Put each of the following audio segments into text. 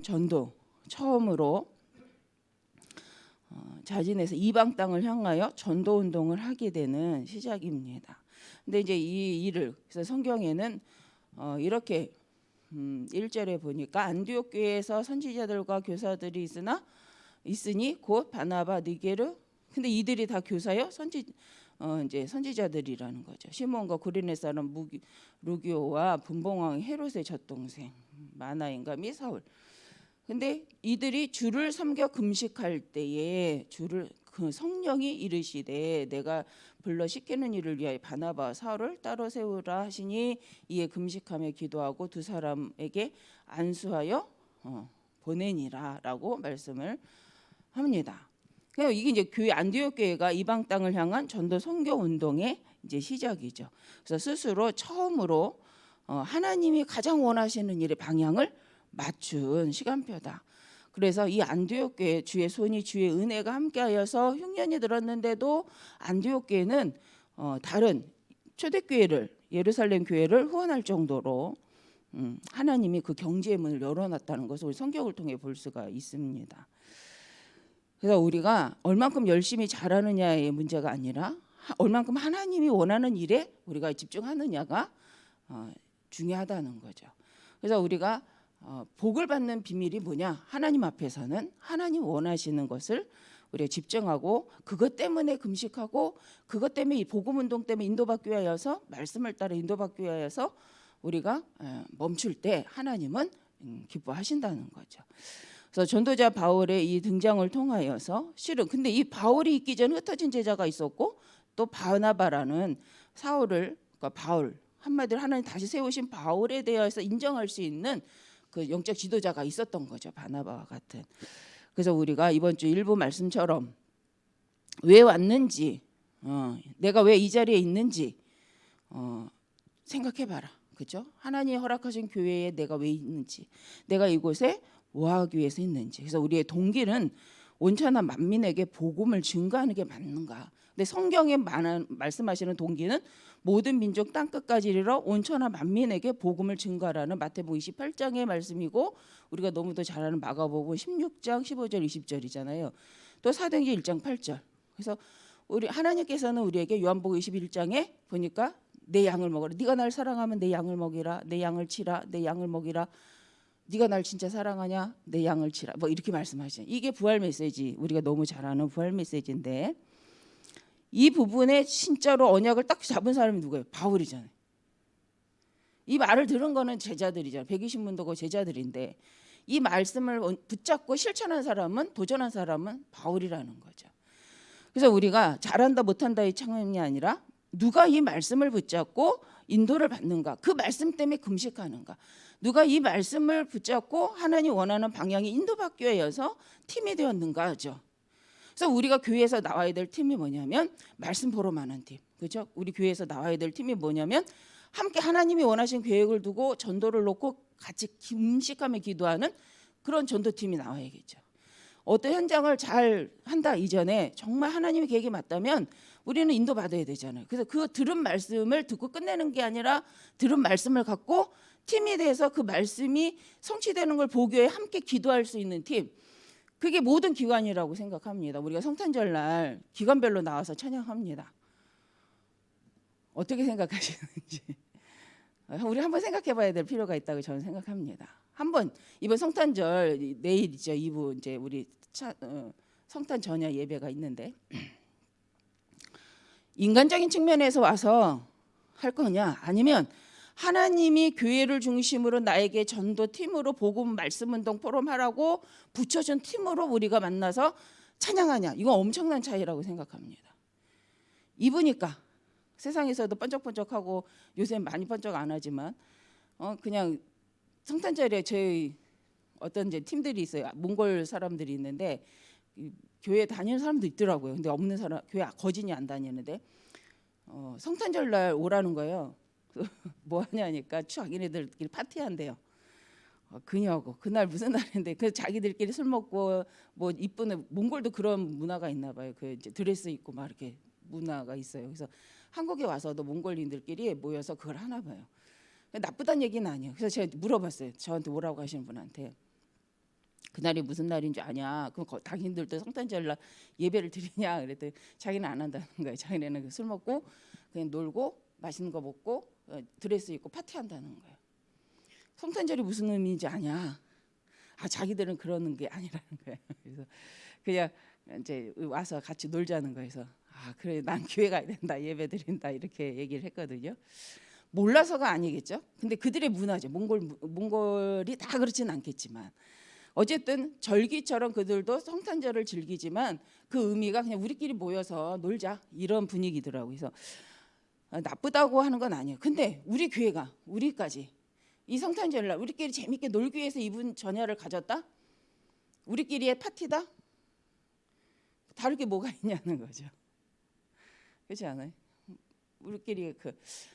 전도 처음으로 자진해서 이방 땅을 향하여 전도 운동을 하게 되는 시작입니다. 근데 이제 이 일을 그래서 성경에는 이렇게 1절에 보니까 안디옥 교회에서 선지자들과 교사들이 있으니 곧 바나바 니게르. 근데 이들이 다 교사요? 이제 선지자들이라는 거죠. 시몬과 구레네 사람 루기오와 분봉왕 헤롯의 젖동생 마나인가 및 사울. 근데 이들이 주를 섬겨 금식할 때에 그 성령이 이르시되 내가 불러 시키는 일을 위하여 바나바와 사울을 따로 세우라 하시니 이에 금식하며 기도하고 두 사람에게 안수하여 보내니라라고 말씀을 합니다. 이게 이제 교회 안디옥 교회가 이방 땅을 향한 전도 선교 운동의 이제 시작이죠. 그래서 스스로 처음으로 하나님이 가장 원하시는 일의 방향을 맞춘 시간표다. 그래서 이 안디옥 교회 주의 손이 주의 은혜가 함께하여서 흉년이 들었는데도 안디옥 교회는 다른 초대교회를 예루살렘 교회를 후원할 정도로 하나님이 그 경제의 문을 열어놨다는 것을 우리 성경을 통해 볼 수가 있습니다. 그래서 우리가 얼만큼 열심히 잘하느냐의 문제가 아니라 얼만큼 하나님이 원하는 일에 우리가 집중하느냐가 중요하다는 거죠. 그래서 우리가 복을 받는 비밀이 뭐냐? 하나님 앞에서는 하나님 원하시는 것을 우리가 집중하고 그것 때문에 금식하고 그것 때문에 이 복음 운동 때문에 인도받기 위하여서 말씀을 따라 받기 위하여서 우리가 멈출 때 하나님은 기뻐하신다는 거죠. 그래서 전도자 바울의 이 등장을 통하여서 실은 근데 이 바울이 있기 전에 흩어진 제자가 있었고 또 바나바라는 사울을 그러니까 바울 한마디로 하나님 다시 세우신 바울에 대해서 인정할 수 있는 그 영적 지도자가 있었던 거죠. 바나바와 같은. 그래서 우리가 이번 주 일부 말씀처럼 왜 왔는지 내가 왜 이 자리에 있는지 생각해봐라. 그죠? 하나님이 허락하신 교회에 내가 왜 있는지 내가 이곳에 뭐 하기 위해서 있는지. 그래서 우리의 동기는 온천한 만민에게 복음을 증거하는 게 맞는가. 근데 성경에 말씀하시는 동기는 모든 민족 땅끝까지 이르러 온천한 만민에게 복음을 증거하라는 마태복음 28장의 말씀이고 우리가 너무도 잘 아는 마가복음 16장 15절 20절이잖아요. 또 사도행전 1장 8절. 그래서 우리 하나님께서는 우리에게 요한복음 21장에 보니까 내 양을 먹으라. 네가 날 사랑하면 내 양을 먹이라. 내 양을 치라. 내 양을 먹이라. 네가 날 진짜 사랑하냐? 내 양을 치라. 뭐 이렇게 말씀하시죠. 이게 부활 메시지. 우리가 너무 잘 아는 부활 메시지인데 이 부분에 진짜로 언약을 딱 잡은 사람이 누구예요? 바울이잖아요. 이 말을 들은 거는 제자들이잖아요. 120문도고 제자들인데 이 말씀을 붙잡고 실천한 사람은 도전한 사람은 바울이라는 거죠. 그래서 우리가 잘한다 못한다의 차원이 아니라 누가 이 말씀을 붙잡고 인도를 받는가? 그 말씀 때문에 금식하는가? 누가 이 말씀을 붙잡고 하나님 원하는 방향이 인도받기 위해서 팀이 되었는가 하죠. 그래서 우리가 교회에서 나와야 될 팀이 뭐냐면 말씀 보러만한 팀. 그렇죠? 우리 교회에서 나와야 될 팀이 뭐냐면 함께 하나님이 원하신 계획을 두고 전도를 놓고 같이 금식하며 기도하는 그런 전도팀이 나와야겠죠. 어떤 현장을 잘 한다 이전에 정말 하나님의 계획이 맞다면 우리는 인도받아야 되잖아요. 그래서 그 들은 말씀을 듣고 끝내는 게 아니라 들은 말씀을 갖고 팀이 돼서 그 말씀이 성취되는 걸 보기 위해 함께 기도할 수 있는 팀. 그게 모든 기관이라고 생각합니다. 우리가 성탄절 날 기관별로 나와서 찬양합니다. 어떻게 생각하시는지 우리 한번 생각해 봐야 될 필요가 있다고 저는 생각합니다. 한번 이번 성탄절 내일이죠. 2부 이제 우리 성탄 전야 예배가 있는데 인간적인 측면에서 와서 할 거냐 아니면 하나님이 교회를 중심으로 나에게 전도 팀으로 복음 말씀 운동 포럼 하라고 붙여준 팀으로 우리가 만나서 찬양하냐. 이건 엄청난 차이라고 생각합니다. 입으니까 세상에서도 번쩍번쩍하고 요새 많이 번쩍 안 하지만 그냥 성탄절에 저희 어떤 이제 팀들이 있어요. 몽골 사람들이 있는데 교회 다니는 사람도 있더라고요. 근데 없는 사람 교회 거진이 안 다니는데 성탄절 날 오라는 거예요. 뭐 하냐니까 자기네들끼리 파티한대요. 그녀하고 그날 무슨 날인데 그 자기들끼리 술 먹고 뭐 이쁜 몽골도 그런 문화가 있나 봐요. 그 이제 드레스 입고 막 이렇게 문화가 있어요. 그래서 한국에 와서도 몽골인들끼리 모여서 그걸 하나 봐요. 나쁘다는 얘기는 아니에요. 그래서 제가 물어봤어요. 저한테 오라고 하시는 분한테 그날이 무슨 날인 줄 아냐? 그럼 당신들도 성탄절날 예배를 드리냐? 그랬더니 자기는 안 한다는 거예요. 자기네는 술 먹고 그냥 놀고 맛있는 거 먹고 드레스 입고 파티한다는 거예요. 성탄절이 무슨 의미인지 아냐? 자기들은 그러는 게 아니라는 거예요. 그래서 그냥 이제 와서 같이 놀자는 거에서 그래 난 교회 가야 된다, 예배 드린다 이렇게 얘기를 했거든요. 몰라서가 아니겠죠. 근데 그들의 문화죠. 몽골이 다 그렇진 않겠지만 어쨌든 절기처럼 그들도 성탄절을 즐기지만 그 의미가 그냥 우리끼리 모여서 놀자 이런 분위기더라고요. 그래서 나쁘다고 하는 건 아니에요. 근데 우리 교회가 우리까지 이 성탄절날 우리끼리 재밌게 놀기 위해서 이분 전야를 가졌다? 우리끼리의 파티다? 다를 게 뭐가 있냐는 거죠. 그렇지 않아요? 우리끼리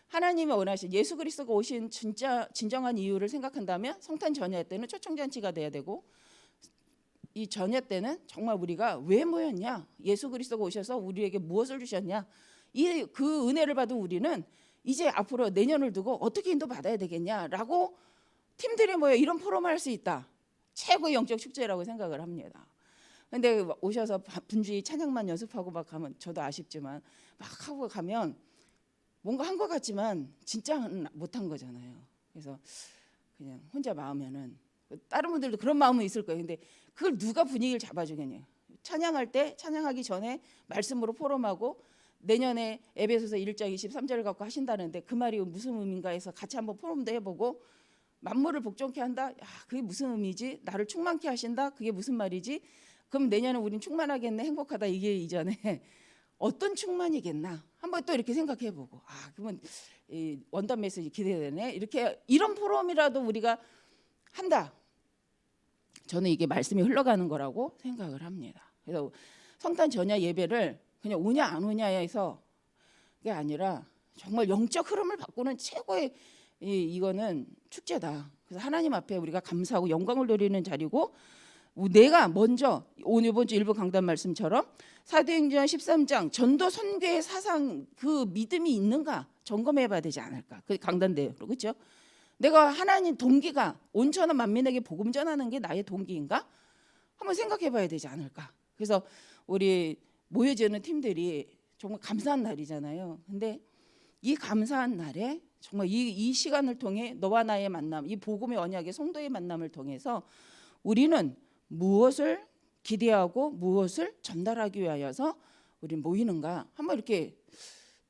하나님이 원하신 예수 그리스도가 오신 진정한 이유를 생각한다면 성탄 전야 때는 초청잔치가 돼야 되고, 이 전야 때는 정말 우리가 왜 모였냐, 예수 그리스도가 오셔서 우리에게 무엇을 주셨냐, 그 은혜를 받은 우리는 이제 앞으로 내년을 두고 어떻게 인도받아야 되겠냐라고 팀들이 모여 이런 포럼을 할 수 있다. 최고의 영적 축제라고 생각을 합니다. 근데 오셔서 분주히 찬양만 연습하고 막 가면 저도 아쉽지만 막 하고 가면 뭔가 한 것 같지만 진짜는 못한 거잖아요. 그래서 그냥 혼자 마음에는, 다른 분들도 그런 마음은 있을 거예요. 근데 그걸 누가 분위기를 잡아주겠냐. 찬양할 때 찬양하기 전에 말씀으로 포럼하고 내년에 에베소서 1장 23절을 갖고 하신다는데 그 말이 무슨 의미인가 해서 같이 한번 포럼도 해보고, 만물을 복종케 한다. 그게 무슨 의미지? 나를 충만케 하신다. 그게 무슨 말이지? 그럼 내년에 우린 충만하겠네, 행복하다. 이게 이전에 어떤 충만이겠나 한번 또 이렇게 생각해보고, 그러면 이 원단 메시지 기대되네. 이런 포럼이라도 우리가 한다. 저는 이게 말씀이 흘러가는 거라고 생각을 합니다. 그래서 성탄 전야 예배를 그냥 오냐 안 오냐에서 그게 아니라 정말 영적 흐름을 바꾸는 최고의 이거는 축제다. 그래서 하나님 앞에 우리가 감사하고 영광을 돌리는 자리고, 내가 먼저 이번 주 일부 강단 말씀처럼 사도행전 13장 전도 선교의 사상, 그 믿음이 있는가 점검해봐야 되지 않을까. 그 강단대로, 그렇죠? 내가 하나님 동기가 온천한 만민에게 복음 전하는 게 나의 동기인가 한번 생각해봐야 되지 않을까. 그래서 우리 모여지는 팀들이 정말 감사한 날이잖아요. 근데 이 감사한 날에 정말 이 시간을 통해 너와 나의 만남, 이 복음의 언약의 성도의 만남을 통해서 우리는 무엇을 기대하고 무엇을 전달하기 위하여서 우리 모이는가 한번 이렇게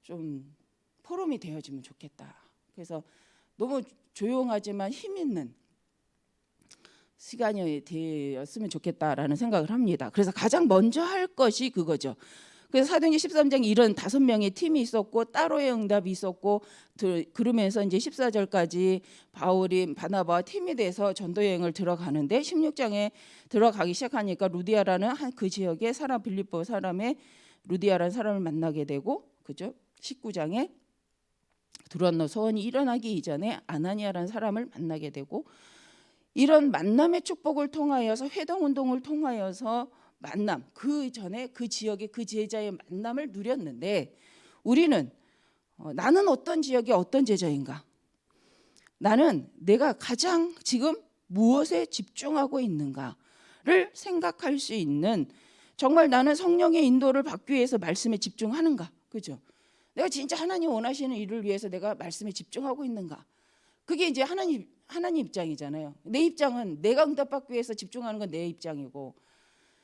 좀 포럼이 되어지면 좋겠다. 그래서 너무 조용하지만 힘 있는 시간이 되었으면 좋겠다라는 생각을 합니다. 그래서 가장 먼저 할 것이 그거죠. 그래서 사도행전 13장 이런 5명의 팀이 있었고 따로의 응답이 있었고, 그러면서 이제 14절까지 바울이 바나바와 팀이 돼서 전도 여행을 들어가는데 16장에 들어가기 시작하니까 루디아라는 그 지역의 사람, 빌립보 사람의 루디아라는 사람을 만나게 되고, 그죠? 19장에 두란노 소원이 일어나기 이전에 아나니아라는 사람을 만나게 되고, 이런 만남의 축복을 통하여서 회동 운동을 통하여서 만남, 그 전에 그 지역의 그 제자의 만남을 누렸는데, 우리는 나는 어떤 지역의 어떤 제자인가, 나는 내가 가장 지금 무엇에 집중하고 있는가를 생각할 수 있는, 정말 나는 성령의 인도를 받기 위해서 말씀에 집중하는가, 그죠? 내가 진짜 하나님 원하시는 일을 위해서 내가 말씀에 집중하고 있는가, 그게 이제 하나님 입장이잖아요. 내 입장은 내가 응답받기 위해서 집중하는 건 내 입장이고,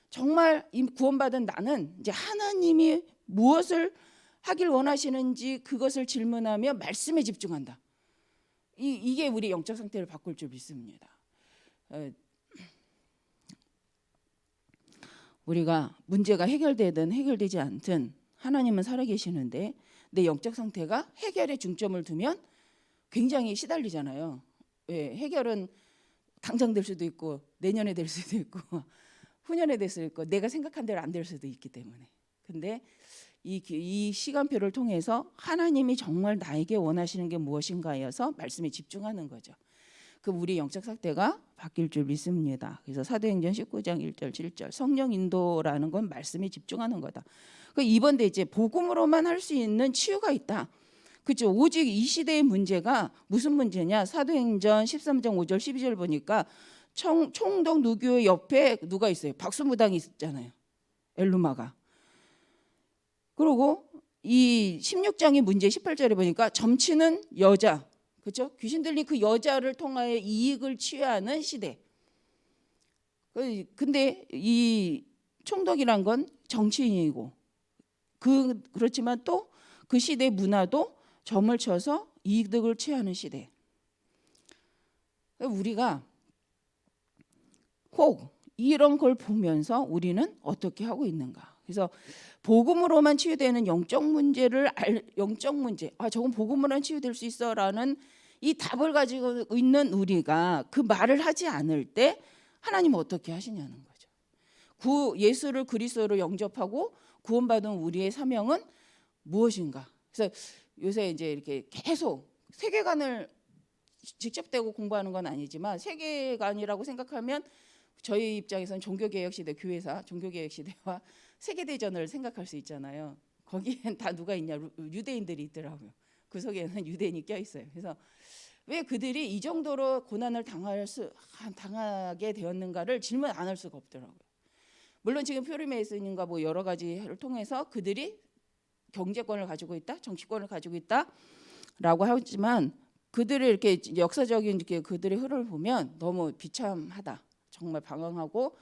정말 구원받은 나는 이제 하나님이 무엇을 하길 원하시는지 그것을 질문하며 말씀에 집중한다. 이게 우리 영적 상태를 바꿀 줄 믿습니다. 우리가 문제가 해결되든 해결되지 않든 하나님은 살아계시는데 내 영적 상태가 해결에 중점을 두면 굉장히 시달리잖아요. 왜? 해결은 당장 될 수도 있고 내년에 될 수도 있고 후년에 될 수도 있고 내가 생각한 대로 안 될 수도 있기 때문에. 근데 이 시간표를 통해서 하나님이 정말 나에게 원하시는 게 무엇인가여서 말씀에 집중하는 거죠. 그 우리 영적 상태가 바뀔 줄 믿습니다. 그래서 사도행전 19장 1절 7절 성령 인도라는 건 말씀에 집중하는 거다. 그 이번 대제 복음으로만 할 수 있는 치유가 있다. 그렇죠. 오직 이 시대의 문제가 무슨 문제냐? 사도행전 13장 5절 12절 보니까 총독 누교 옆에 누가 있어요? 박수무당이 있잖아요. 엘루마가. 그리고 이 16장의 문제 18절에 보니까 점치는 여자, 그렇죠? 귀신 들린 그 여자를 통하여 이익을 취하는 시대. 근데 이 총독이란 건 정치인이고 그렇지만 또 그 시대 문화도 점을 쳐서 이득을 취하는 시대. 우리가 혹 이런 걸 보면서 우리는 어떻게 하고 있는가? 그래서 복음으로만 치유되는 영적 문제를 영적 문제, 저건 복음으로만 치유될 수 있어라는 이 답을 가지고 있는 우리가 그 말을 하지 않을 때 하나님은 어떻게 하시냐는 거죠. 예수를 그리스도로 영접하고 구원받은 우리의 사명은 무엇인가? 그래서 요새 이제 이렇게 계속 세계관을 직접 대고 공부하는 건 아니지만 세계관이라고 생각하면 저희 입장에서는 종교개혁시대 교회사 종교개혁시대와 세계대전을 생각할 수 있잖아요. 거기엔 다 누가 있냐? 유대인들이 있더라고요. 그 속에는 유대인이 껴있어요. 그래서 왜 그들이 이 정도로 고난을 당하게 되었는가를 질문 안 할 수가 없더라고요. 물론 지금 퓨리메이슨과 뭐 여러 가지를 통해서 그들이 경제권을 가지고 있다, 정치권을 가지고 있다라고 하지만 그들의 이렇게 역사적인 이렇게 그들의 흐름을 보면 너무 비참하다. 정말 방황하고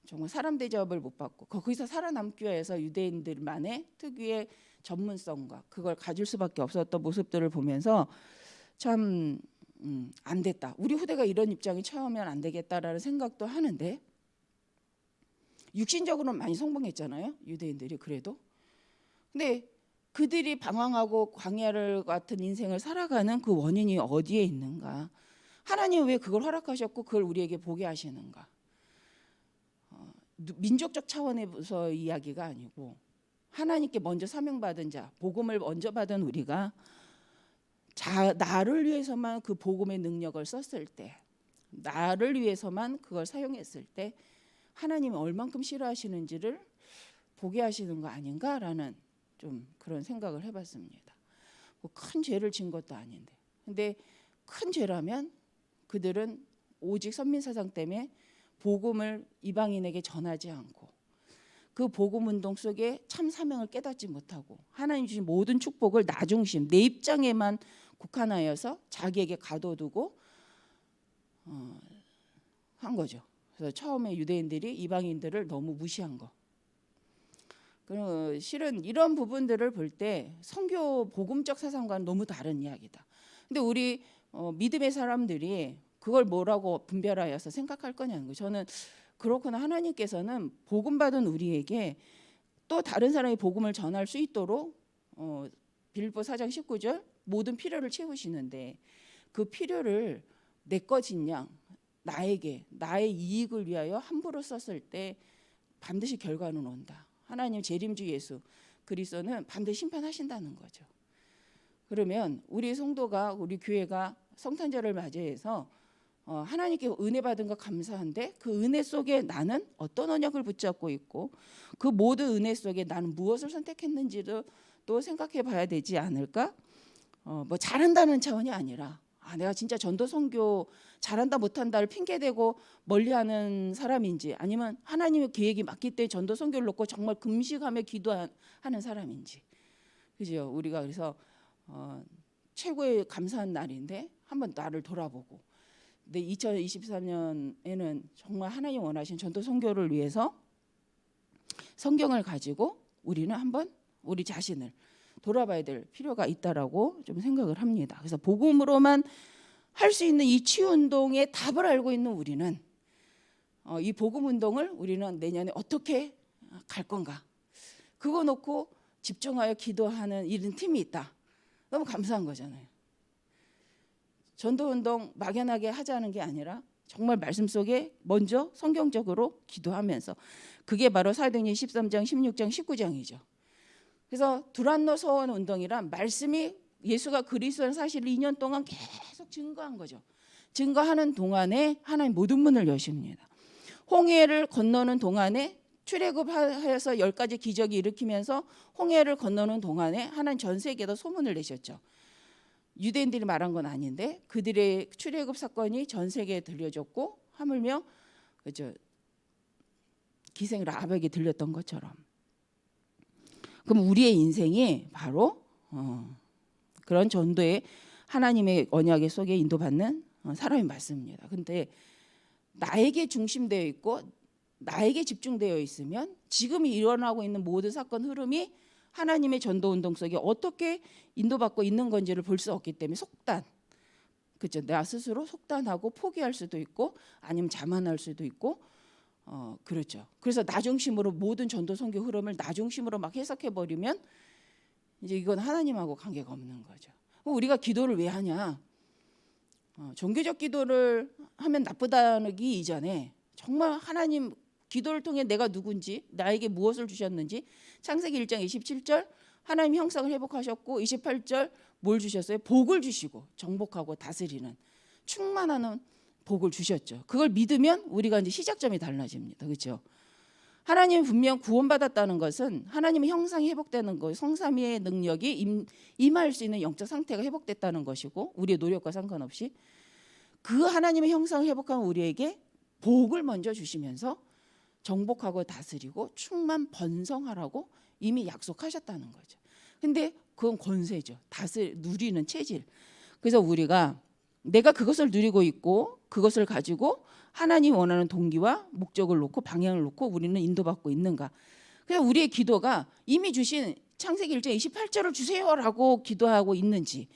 정말 사람 대접을 못 받고 거기서 살아남기 위해서 유대인들만의 특유의 전문성과 그걸 가질 수밖에 없었던 모습들을 보면서 참 안 됐다. 우리 후대가 이런 입장이 처하면 안 되겠다라는 생각도 하는데 육신적으로는 많이 성공했잖아요. 유대인들이 그래도. 근데 그들이 방황하고 광야를 같은 인생을 살아가는 그 원인이 어디에 있는가? 하나님은 왜 그걸 허락하셨고 그걸 우리에게 보게 하시는가? 민족적 차원에서 이야기가 아니고 하나님께 먼저 사명받은 자, 복음을 먼저 받은 우리가 나를 위해서만 그 복음의 능력을 썼을 때, 나를 위해서만 그걸 사용했을 때 하나님이 얼만큼 싫어하시는지를 보게 하시는 거 아닌가라는 좀 그런 생각을 해봤습니다. 뭐 큰 죄를 진 것도 아닌데, 근데 큰 죄라면 그들은 오직 선민사상 때문에 복음을 이방인에게 전하지 않고 그 복음 운동 속에 참 사명을 깨닫지 못하고 하나님 주신 모든 축복을 나 중심, 내 입장에만 국한하여서 자기에게 가둬두고 한 거죠. 그래서 처음에 유대인들이 이방인들을 너무 무시한 거. 실은 이런 부분들을 볼 때 선교 복음적 사상과는 너무 다른 이야기다. 근데 우리 믿음의 사람들이 그걸 뭐라고 분별하여서 생각할 거냐는 거예요. 저는 그렇구나. 하나님께서는 복음 받은 우리에게 또 다른 사람이 복음을 전할 수 있도록 빌립보 4장 19절 모든 필요를 채우시는데 그 필요를 내 것인 양 나에게 나의 이익을 위하여 함부로 썼을 때 반드시 결과는 온다. 하나님 재림주 예수 그리스도는 반드시 심판하신다는 거죠. 그러면 우리 성도가 우리 교회가 성탄절을 맞이해서 하나님께 은혜 받은 거 감사한데 그 은혜 속에 나는 어떤 언약을 붙잡고 있고 그 모든 은혜 속에 나는 무엇을 선택했는지도 또 생각해 봐야 되지 않을까? 뭐 잘한다는 차원이 아니라 내가 진짜 전도 선교 잘한다 못한다를 핑계대고 멀리하는 사람인지 아니면 하나님의 계획이 맞기 때문에 전도 선교를 놓고 정말 금식하며 기도하는 사람인지 그죠? 우리가 그래서 최고의 감사한 날인데 한번 나를 돌아보고 근데 2023년에는 정말 하나님 원하신 전도 선교를 위해서 성경을 가지고 우리는 한번 우리 자신을 돌아봐야 될 필요가 있다라고 좀 생각을 합니다. 그래서 복음으로만 할 수 있는 이 치유 운동의 답을 알고 있는 우리는 이 복음 운동을 우리는 내년에 어떻게 갈 건가? 그거 놓고 집중하여 기도하는 이런 팀이 있다. 너무 감사한 거잖아요. 전도 운동 막연하게 하자는 게 아니라 정말 말씀 속에 먼저 성경적으로 기도하면서 그게 바로 사도행전 13장, 16장, 19장이죠. 그래서 두란노 서원 운동이란 말씀이 예수가 그리스도라는 사실을 2년 동안 계속 증거한 거죠. 증거하는 동안에 하나님 모든 문을 여십니다. 홍해를 건너는 동안에 출애굽하여서 10가지 기적이 일으키면서 홍해를 건너는 동안에 하나님 전 세계에다 소문을 내셨죠. 유대인들이 말한 건 아닌데 그들의 출애굽 사건이 전 세계에 들려졌고 하물며 그죠 기생 라합에게 들렸던 것처럼 그럼 우리의 인생이 바로 그런 전도의 하나님의 언약의 속에 인도받는 사람이 맞습니다. 근데 나에게 중심되어 있고 나에게 집중되어 있으면 지금 일어나고 있는 모든 사건 흐름이 하나님의 전도 운동 속에 어떻게 인도받고 있는 건지를 볼 수 없기 때문에 속단, 그렇죠? 나 스스로 속단하고 포기할 수도 있고 아니면 자만할 수도 있고 그렇죠. 그래서 나 중심으로 모든 전도 선교 흐름을 나 중심으로 막 해석해 버리면 이제 이건 하나님하고 관계가 없는 거죠. 우리가 기도를 왜 하냐? 종교적 기도를 하면 나쁘다기 이전에 정말 하나님 기도를 통해 내가 누군지 나에게 무엇을 주셨는지 창세기 1장 27절 하나님 형상을 회복하셨고 28절 뭘 주셨어요? 복을 주시고 정복하고 다스리는 충만하는 복을 주셨죠. 그걸 믿으면 우리가 이제 시작점이 달라집니다. 그렇죠? 하나님이 분명 구원받았다는 것은 하나님의 형상이 회복되는 것, 성삼위의 능력이 임할 수 있는 영적 상태가 회복됐다는 것이고 우리의 노력과 상관없이 그 하나님의 형상을 회복한 우리에게 복을 먼저 주시면서 정복하고 다스리고 충만 번성하라고 이미 약속하셨다는 거죠. 근데 그건 권세죠. 누리는 체질. 그래서 우리가 내가 그것을 누리고 있고 그것을 가지고 하나님 원하는 동기와 목적을 놓고 방향을 놓고 우리는 인도받고 있는가. 그래서 우리의 기도가 이미 주신 창세기 1장 28절을 주세요라고 기도하고 있는지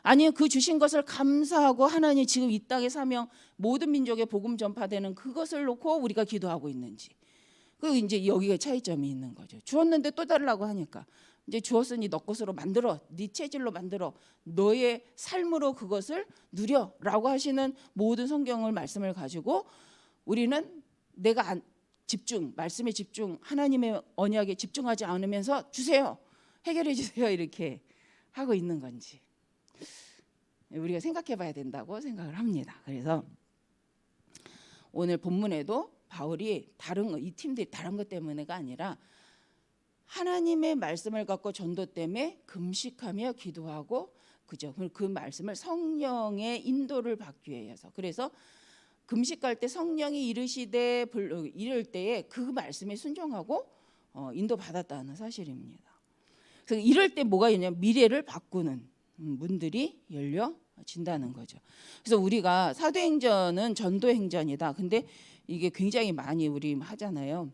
아니면 그 주신 것을 감사하고 하나님 지금 이 땅의 사명 모든 민족의 복음 전파되는 그것을 놓고 우리가 기도하고 있는지. 그 이제 여기에 차이점이 있는 거죠. 주었는데 또 달라고 하니까 이제 주었으니 너 것으로 만들어 네 체질로 만들어 너의 삶으로 그것을 누려라고 하시는 모든 성경을 말씀을 가지고 우리는 내가 말씀에 집중 하나님의 언약에 집중하지 않으면서 주세요 해결해 주세요 이렇게 하고 있는 건지 우리가 생각해 봐야 된다고 생각을 합니다. 그래서 오늘 본문에도 바울이 이 팀들이 다른 것 때문에가 아니라 하나님의 말씀을 갖고 전도 때문에 금식하며 기도하고 그죠? 그 말씀을 성령의 인도를 받기 위해서 그래서 금식할 때 성령이 이를 때에 그 말씀에 순종하고 인도 받았다는 사실입니다. 그래서 이럴 때 뭐가 있냐면 미래를 바꾸는 문들이 열려진다는 거죠. 그래서 우리가 사도행전은 전도행전이다. 근데 이게 굉장히 많이 우리 하잖아요.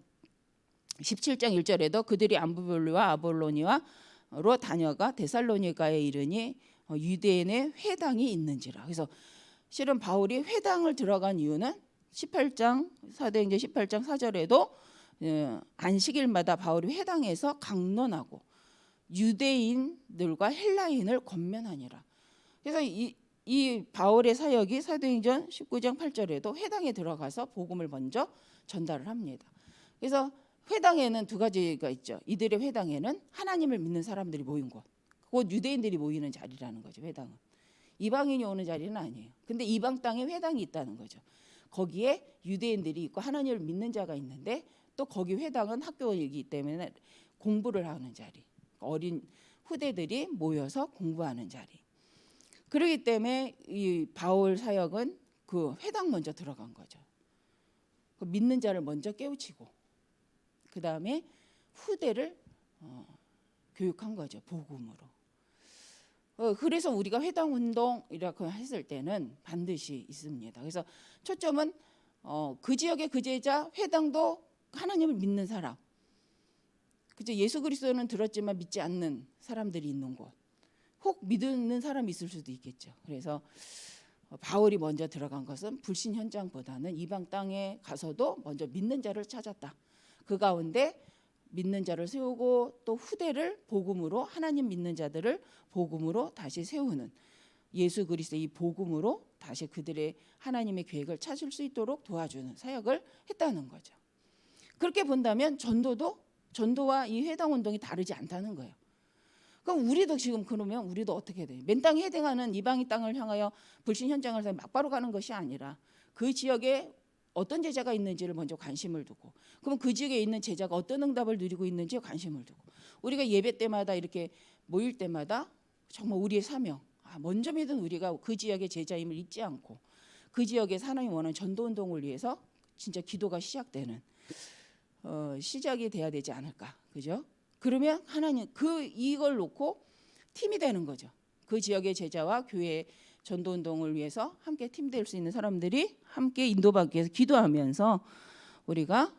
17장 1절에도 그들이 암부볼리와 아볼로니와로 다녀가 데살로니가에 이르니 유대인의 회당이 있는지라. 그래서 실은 바울이 회당을 들어간 이유는 18장 사도행전 18장 4절에도 안식일마다 바울이 회당에서 강론하고 유대인들과 헬라인을 권면하니라. 그래서 이 바울의 사역이 사도행전 19장 8절에도 회당에 들어가서 복음을 먼저 전달을 합니다. 그래서 회당에는 두 가지가 있죠. 이들의 회당에는 하나님을 믿는 사람들이 모인 곳, 곧 유대인들이 모이는 자리라는 거죠. 회당은 이방인이 오는 자리는 아니에요. 근데 이방 땅에 회당이 있다는 거죠. 거기에 유대인들이 있고 하나님을 믿는 자가 있는데 또 거기 회당은 학교이기 때문에 공부를 하는 자리, 어린 후대들이 모여서 공부하는 자리. 그렇기 때문에 이 바울 사역은 그 회당 먼저 들어간 거죠. 그 믿는 자를 먼저 깨우치고 그 다음에 후대를 교육한 거죠. 복음으로. 그래서 우리가 회당 운동이라고 했을 때는 반드시 있습니다. 그래서 초점은 그 지역의 그 제자 회당도 하나님을 믿는 사람. 그죠? 예수 그리스도는 들었지만 믿지 않는 사람들이 있는 곳. 혹 믿는 사람이 있을 수도 있겠죠. 그래서 바울이 먼저 들어간 것은 불신 현장보다는 이방 땅에 가서도 먼저 믿는 자를 찾았다. 그 가운데 믿는 자를 세우고 또 후대를 복음으로 하나님 믿는 자들을 복음으로 다시 세우는 예수 그리스도의 이 복음으로 다시 그들의 하나님의 계획을 찾을 수 있도록 도와주는 사역을 했다는 거죠. 그렇게 본다면 전도와 이 회당 운동이 다르지 않다는 거예요. 그럼 우리도 지금 그러면 우리도 어떻게 돼요? 맨 땅에 해당하는 이방인 땅을 향하여 불신 현장을 막바로 가는 것이 아니라 그 지역에 어떤 제자가 있는지를 먼저 관심을 두고 그럼 그 지역에 있는 제자가 어떤 응답을 누리고 있는지 관심을 두고 우리가 예배 때마다 이렇게 모일 때마다 정말 우리의 사명 먼저 믿은 우리가 그 지역의 제자임을 잊지 않고 그 지역에서 하나님 원하는 전도운동을 위해서 진짜 기도가 시작되는 시작이 돼야 되지 않을까, 그죠? 그러면 하나님 이걸 놓고 팀이 되는 거죠. 그 지역의 제자와 교회 전도운동을 위해서 함께 팀 될 수 있는 사람들이 함께 인도받기 위해서 기도하면서 우리가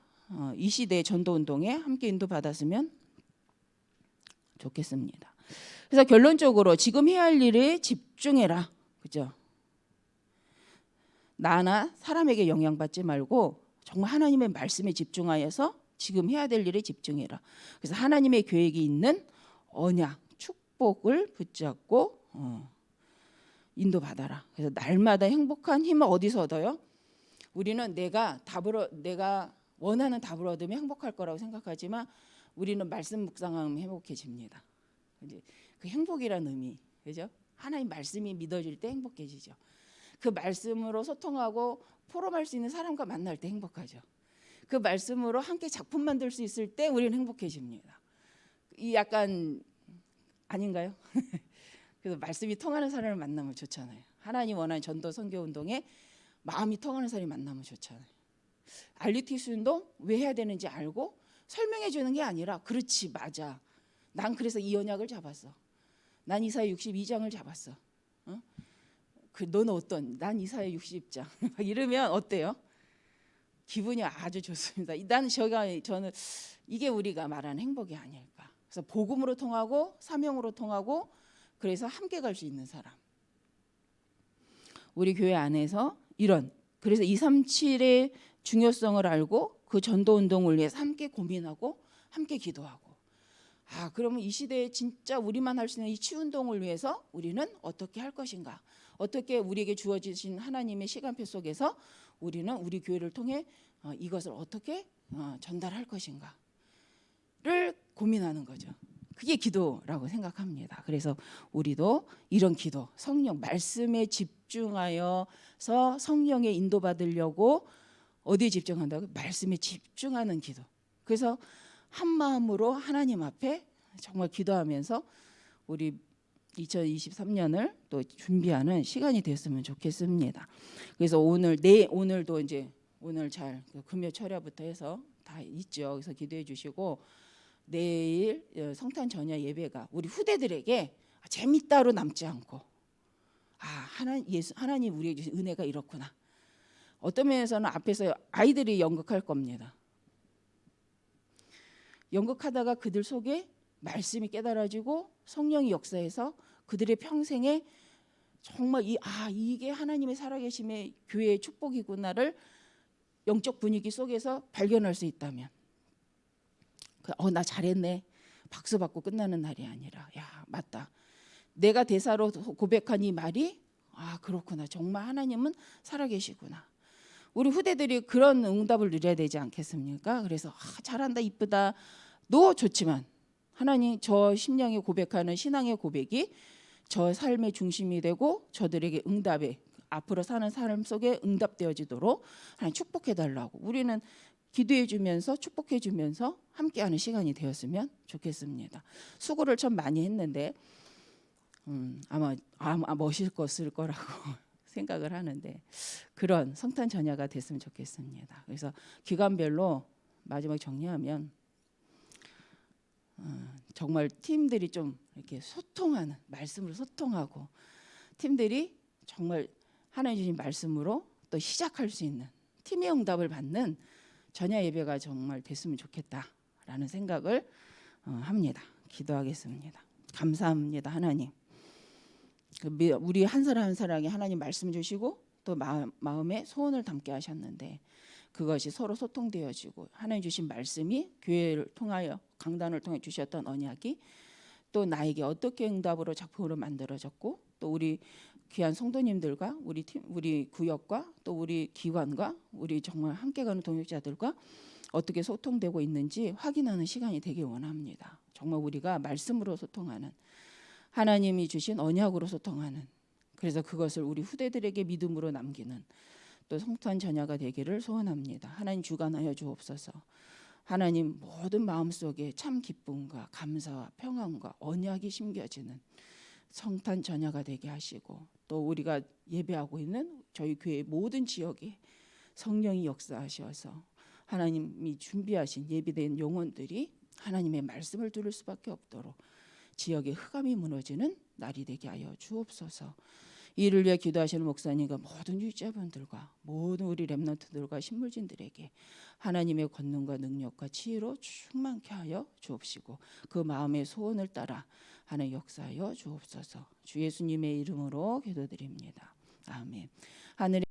이 시대의 전도운동에 함께 인도받았으면 좋겠습니다. 그래서 결론적으로 지금 해야 할 일에 집중해라, 그죠? 나나 사람에게 영향받지 말고 정말 하나님의 말씀에 집중하여서 지금 해야 될 일에 집중해라. 그래서 하나님의 계획이 있는 언약, 축복을 붙잡고 인도받아라. 그래서 날마다 행복한 힘을 어디서 얻어요? 우리는 내가 원하는 답을 얻으면 행복할 거라고 생각하지만 우리는 말씀 묵상하면 행복해집니다. 이제 그 행복이라는 의미, 그죠? 하나님 말씀이 믿어질 때 행복해지죠. 그 말씀으로 소통하고 포럼할 수 있는 사람과 만날 때 행복하죠. 그 말씀으로 함께 작품 만들 수 있을 때 우리는 행복해집니다. 이 약간 아닌가요? 그래서 말씀이 통하는 사람을 만나면 좋잖아요. 하나님 원하는 전도 선교 운동에 마음이 통하는 사람이 만나면 좋잖아요. 알리티스 운동 왜 해야 되는지 알고 설명해 주는 게 아니라 그렇지 맞아. 난 그래서 이 언약을 잡았어. 난 이사야 62장을 잡았어. 너는 어떤? 난 이사야 60장. 이러면 어때요? 기분이 아주 좋습니다. 저는 이게 우리가 말하는 행복이 아닐까. 그래서 복음으로 통하고 사명으로 통하고 그래서 함께 갈 수 있는 사람. 우리 교회 안에서 그래서 237의 중요성을 알고 그 전도 운동을 위해서 함께 고민하고 함께 기도하고 그러면 이 시대에 진짜 우리만 할 수 있는 이 치유 운동을 위해서 우리는 어떻게 할 것인가? 어떻게 우리에게 주어지신 하나님의 시간표 속에서 우리는 우리 교회를 통해 이것을 어떻게 전달할 것인가를 고민하는 거죠. 그게 기도라고 생각합니다. 그래서 우리도 이런 기도, 성령 말씀에 집중하여서 성령에 인도받으려고 어디에 집중한다고? 말씀에 집중하는 기도. 그래서 한 마음으로 하나님 앞에 정말 기도하면서 우리 2023년을 또 준비하는 시간이 됐으면 좋겠습니다. 그래서 오늘도 이제 오늘 잘 금요 철야부터 해서 다 있죠. 그래서 기도해 주시고 내일 성탄 전야 예배가 우리 후대들에게 재밌다로 남지 않고 하나님 우리에게 주신 은혜가 이렇구나. 어떤 면에서는 앞에서 아이들이 연극할 겁니다. 연극하다가 그들 속에 말씀이 깨달아지고 성령이 역사해서 그들의 평생에 정말 이게 하나님의 살아계심의 교회의 축복이구나를 영적 분위기 속에서 발견할 수 있다면 나 잘했네 박수 받고 끝나는 날이 아니라 맞다 내가 대사로 고백한 이 말이 그렇구나 정말 하나님은 살아계시구나. 우리 후대들이 그런 응답을 누려야 되지 않겠습니까? 그래서 잘한다 이쁘다 너 좋지만 하나님 저 심령에 고백하는 신앙의 고백이 저 삶의 중심이 되고 저들에게 응답에 앞으로 사는 삶 속에 응답되어지도록 하나님 축복해달라고 우리는 기도해주면서 축복해주면서 함께하는 시간이 되었으면 좋겠습니다. 수고를 참 많이 했는데 아마 멋있을 거라고 생각을 하는데 그런 성탄 전야가 됐으면 좋겠습니다. 그래서 기간별로 마지막 정리하면 정말 팀들이 좀 이렇게 소통하는 말씀으로 소통하고 팀들이 정말 하나님 주신 말씀으로 또 시작할 수 있는 팀의 응답을 받는 전야 예배가 정말 됐으면 좋겠다라는 생각을 합니다. 기도하겠습니다. 감사합니다 하나님. 우리 한 사람 한 사람에게 하나님 말씀 주시고 또 마음에 소원을 담게 하셨는데 그것이 서로 소통되어지고 하나님 주신 말씀이 교회를 통하여 강단을 통해 주셨던 언약이 또 나에게 어떻게 응답으로 작품으로 만들어졌고 또 우리 귀한 성도님들과 우리 구역과 또 우리 기관과 우리 정말 함께 가는 동역자들과 어떻게 소통되고 있는지 확인하는 시간이 되길 원합니다. 정말 우리가 말씀으로 소통하는 하나님이 주신 언약으로 소통하는 그래서 그것을 우리 후대들에게 믿음으로 남기는 또 성탄 전야가 되기를 소원합니다. 하나님 주관하여 주옵소서. 하나님 모든 마음속에 참 기쁨과 감사와 평안과 언약이 심겨지는 성탄 전야가 되게 하시고 또 우리가 예배하고 있는 저희 교회 모든 지역에 성령이 역사하셔서 하나님이 준비하신 예비된 영혼들이 하나님의 말씀을 들을 수밖에 없도록 지역의 흑암이 무너지는 날이 되게 하여 주옵소서. 이를 위해 기도하시는 목사님과 모든 유자분들과 모든 우리 렘넌트들과 신물진들에게 하나님의 권능과 능력과 지혜로 충만케 하여 주옵시고 그 마음의 소원을 따라 하나님 역사하여 주옵소서. 주 예수님의 이름으로 기도드립니다. 아멘. 하늘의